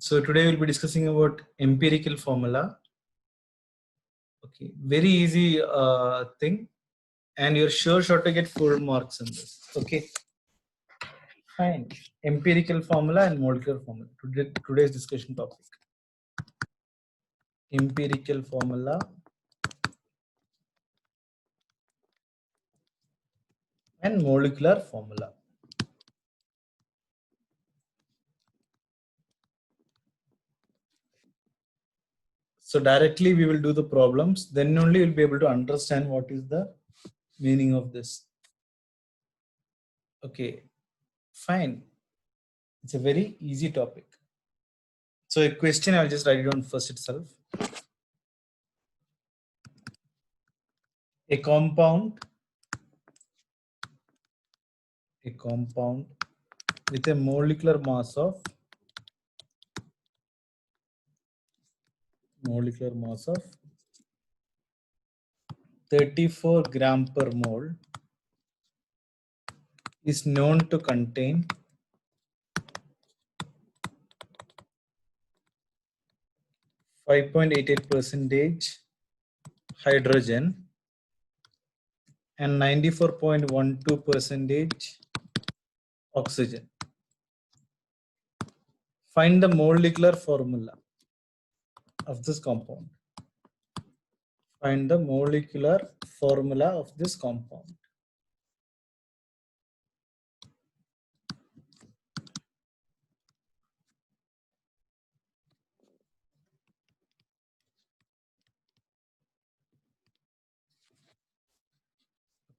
So today we'll be discussing about empirical formula. Okay, very easy thing, and you're sure to get full marks in this. Okay, fine. Empirical formula and molecular formula. Today's discussion topic. Empirical formula and molecular formula. So directly we will do the problems. Then only you'll be able to understand what is the meaning of this. Okay, fine. It's a very easy topic. So a question, I'll just write it down first itself. A compound with a molecular mass of 34 gram per mole is known to contain 5.88% hydrogen and 94.12% oxygen. Find the molecular formula of this compound. Find the molecular formula of this compound.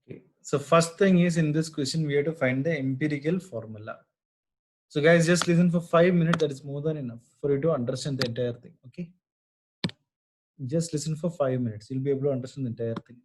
Okay. So first thing is, in this question we have to find the empirical formula. So guys, just listen for 5 minutes. That is more than enough for you to understand the entire thing. Okay. Just listen for 5 minutes. You'll be able to understand the entire thing.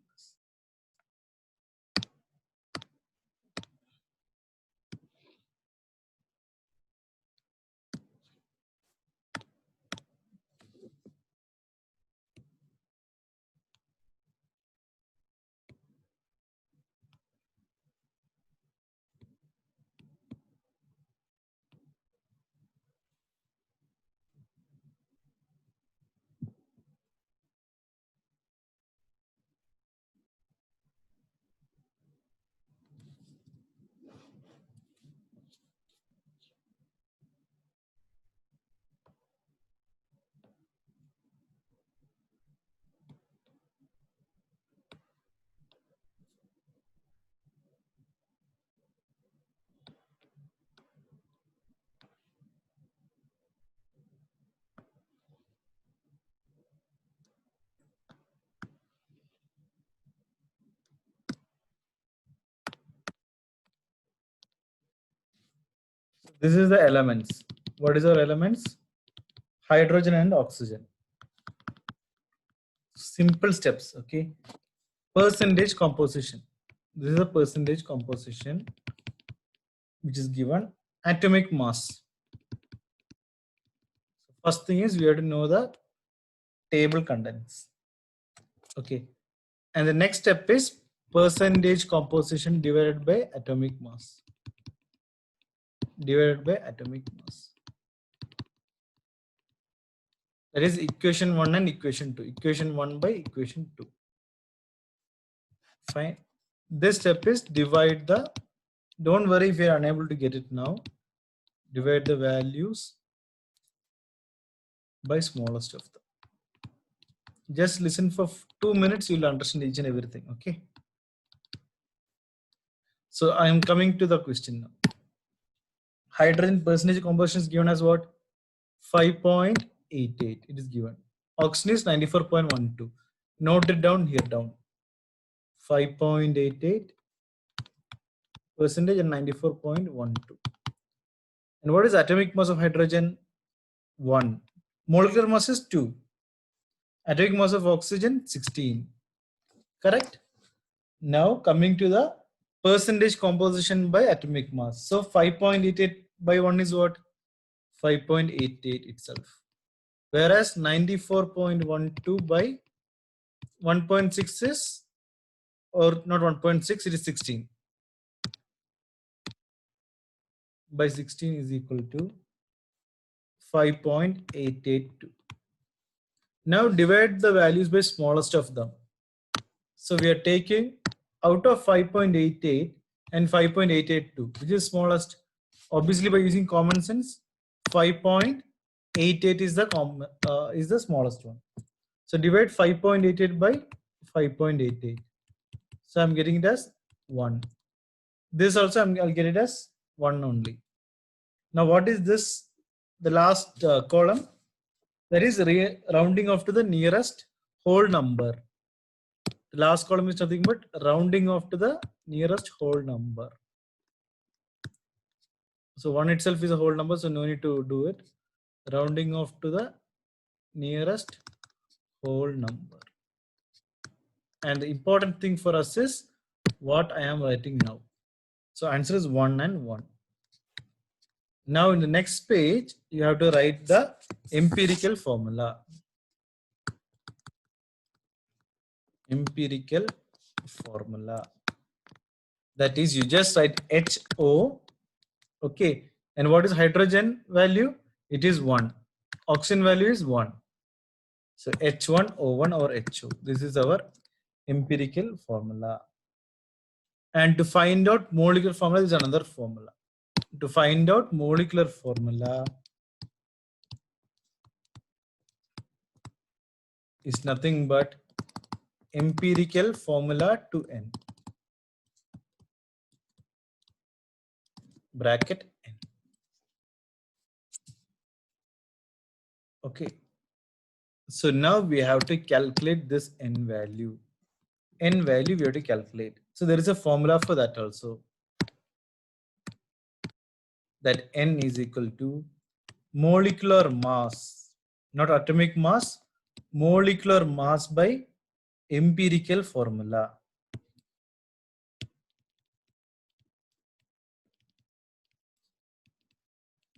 This is the elements. What is our elements? Hydrogen and oxygen. Simple steps. Okay. Percentage composition. This is a percentage composition which is given. Atomic mass. First thing is we have to know the table contents. Okay. And the next step is percentage composition divided by atomic mass. Divided by atomic mass. That is equation 1 and equation 2. Equation 1 by equation 2. Fine. This step is divide the, don't worry if you are unable to get it now. Divide the values by smallest of them. Just listen for 2 minutes, you'll understand each and everything. Okay. So I am coming to the question now. Hydrogen percentage composition is given as what? 5.88. It is given. Oxygen is 94.12. Note it down here down. 5.88% and 94.12. And what is atomic mass of hydrogen? 1. Molecular mass is 2. Atomic mass of oxygen 16. Correct? Now coming to the percentage composition by atomic mass. So 5.88 by 1 is what? 5.88 itself. Whereas 94.12 by 1.6 is, or not 1.6, it is 16. By 16 is equal to 5.882. Now divide the values by smallest of them. So we are taking out of 5.88 and 5.882, which is smallest. Obviously, by using common sense, 5.88 is the smallest one. So divide 5.88 by 5.88. So I'm getting it as 1. This also I'll get it as 1 only. Now what is this? The last column, that is rounding off to the nearest whole number. The last column is nothing but rounding off to the nearest whole number. So 1 itself is a whole number, so no need to do it. Rounding off to the nearest whole number. And the important thing for us is what I am writing now. So answer is 1 and 1. Now in the next page, you have to write the empirical formula. Empirical formula. That is, you just write HO. Okay. And what is hydrogen value? It is 1. Oxygen value is 1. So H1, O1 or HO. This is our empirical formula. And to find out molecular formula is another formula. To find out molecular formula is nothing but empirical formula to N. Bracket N. Okay. So now we have to calculate this N value. N value we have to calculate. So there is a formula for that also. That N is equal to molecular mass, not atomic mass, molecular mass by empirical formula.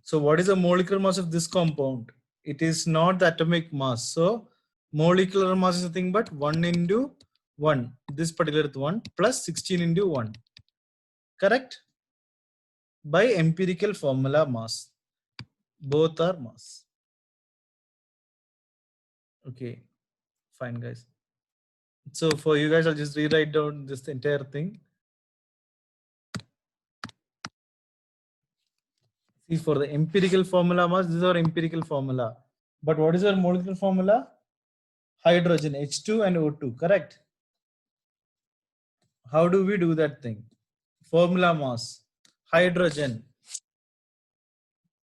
So what is the molecular mass of this compound? It is not the atomic mass. So molecular mass is nothing but 1 into 1. This particular 1 plus 16 into 1. Correct? By empirical formula mass. Both are mass. Okay. Fine, guys. So for you guys, I'll just rewrite down this entire thing. See, for the empirical formula mass, this is our empirical formula. But what is our molecular formula? Hydrogen, H2 and O2, correct? How do we do that thing? Formula mass, hydrogen,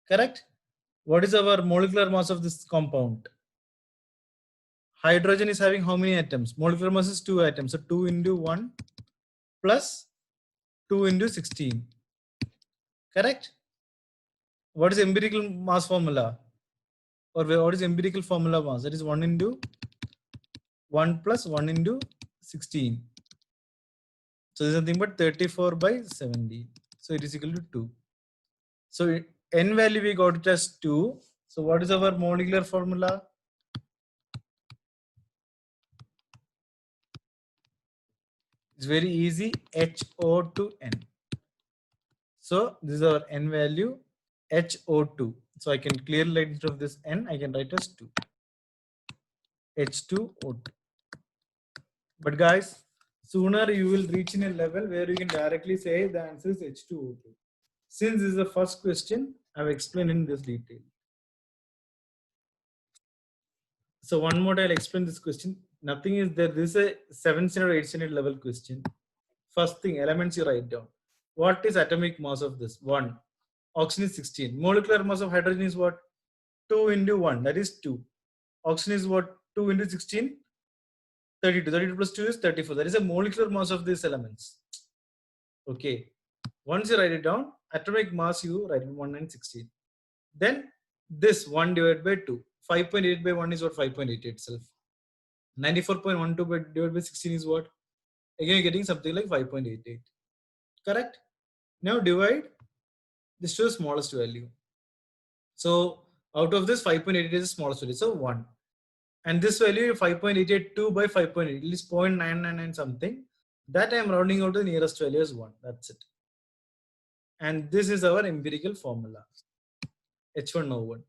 correct? What is our molecular mass of this compound? Hydrogen is having how many atoms? Molecular mass is 2 atoms. So 2 into 1 plus 2 into 16. Correct? What is empirical mass formula? Or what is empirical formula mass? That is 1 into 1 plus 1 into 16. So this is nothing but 34 by 70. So it is equal to 2. So N value we got it as 2. So what is our molecular formula? It's very easy, HO to N. So this is our N value, HO2. So I can clearly write instead of this N, I can write as 2. H2O2. But guys, sooner you will reach in a level where you can directly say the answer is H2O2. Since this is the first question, I've explained in this detail. So one more I'll explain this question. Nothing is there. This is a 7th standard or 8th standard level question. First thing, elements you write down. What is atomic mass of this? 1. Oxygen is 16. Molecular mass of hydrogen is what? 2 into 1. That is 2. Oxygen is what? 2 into 16? 32. 32 plus 2 is 34. That is a molecular mass of these elements. Okay. Once you write it down, atomic mass you write 1 and 16. Then this 1 divided by 2. 5.8 by 1 is what? 5.8 itself. 94.12 divided by 16 is what? Again, you're getting something like 5.88. Correct? Now divide this to the smallest value. So out of this, 5.88 is the smallest value. So 1. And this value 5.882 by 5.8 is 0.999 something. That I am rounding out to the nearest value as 1. That's it. And this is our empirical formula. H1O1.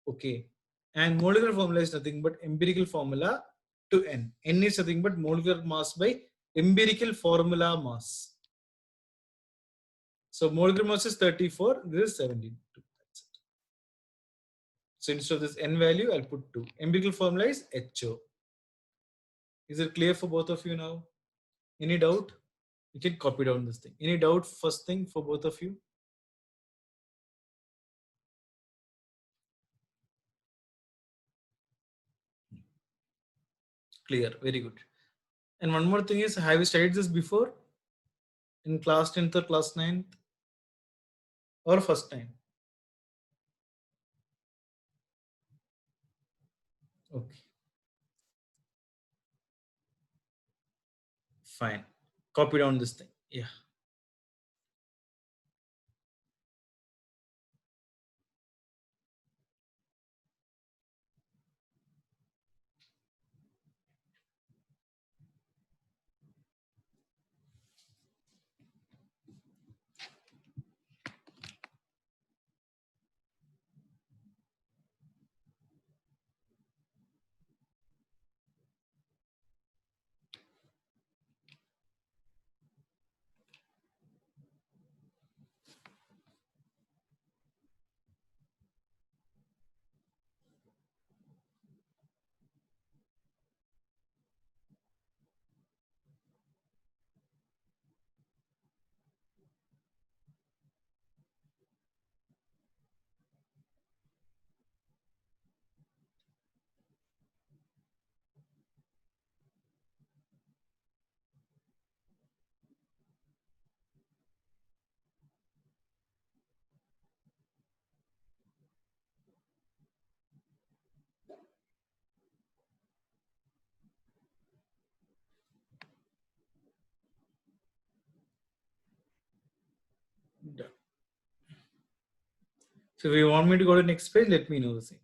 Okay. And molecular formula is nothing but empirical formula to N. N is nothing but molecular mass by empirical formula mass. So molecular mass is 34, this is 17. That's it. So instead of this N value, I'll put 2. Empirical formula is HO. Is it clear for both of you now? Any doubt? You can copy down this thing. Any doubt first thing for both of you? Clear, very good. And one more thing is, have you studied this before? In class 10th or class 9th? Or first time? Okay, fine. Copy down this thing. Yeah. Done. So if you want me to go to the next page, let me know the same.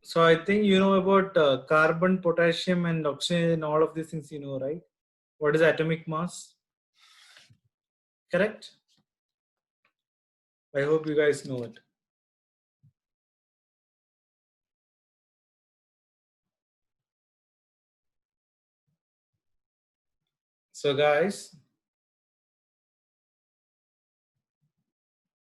So I think you know about carbon, potassium, and oxygen, all of these things you know, right? What is atomic mass? Correct? I hope you guys know it. So guys,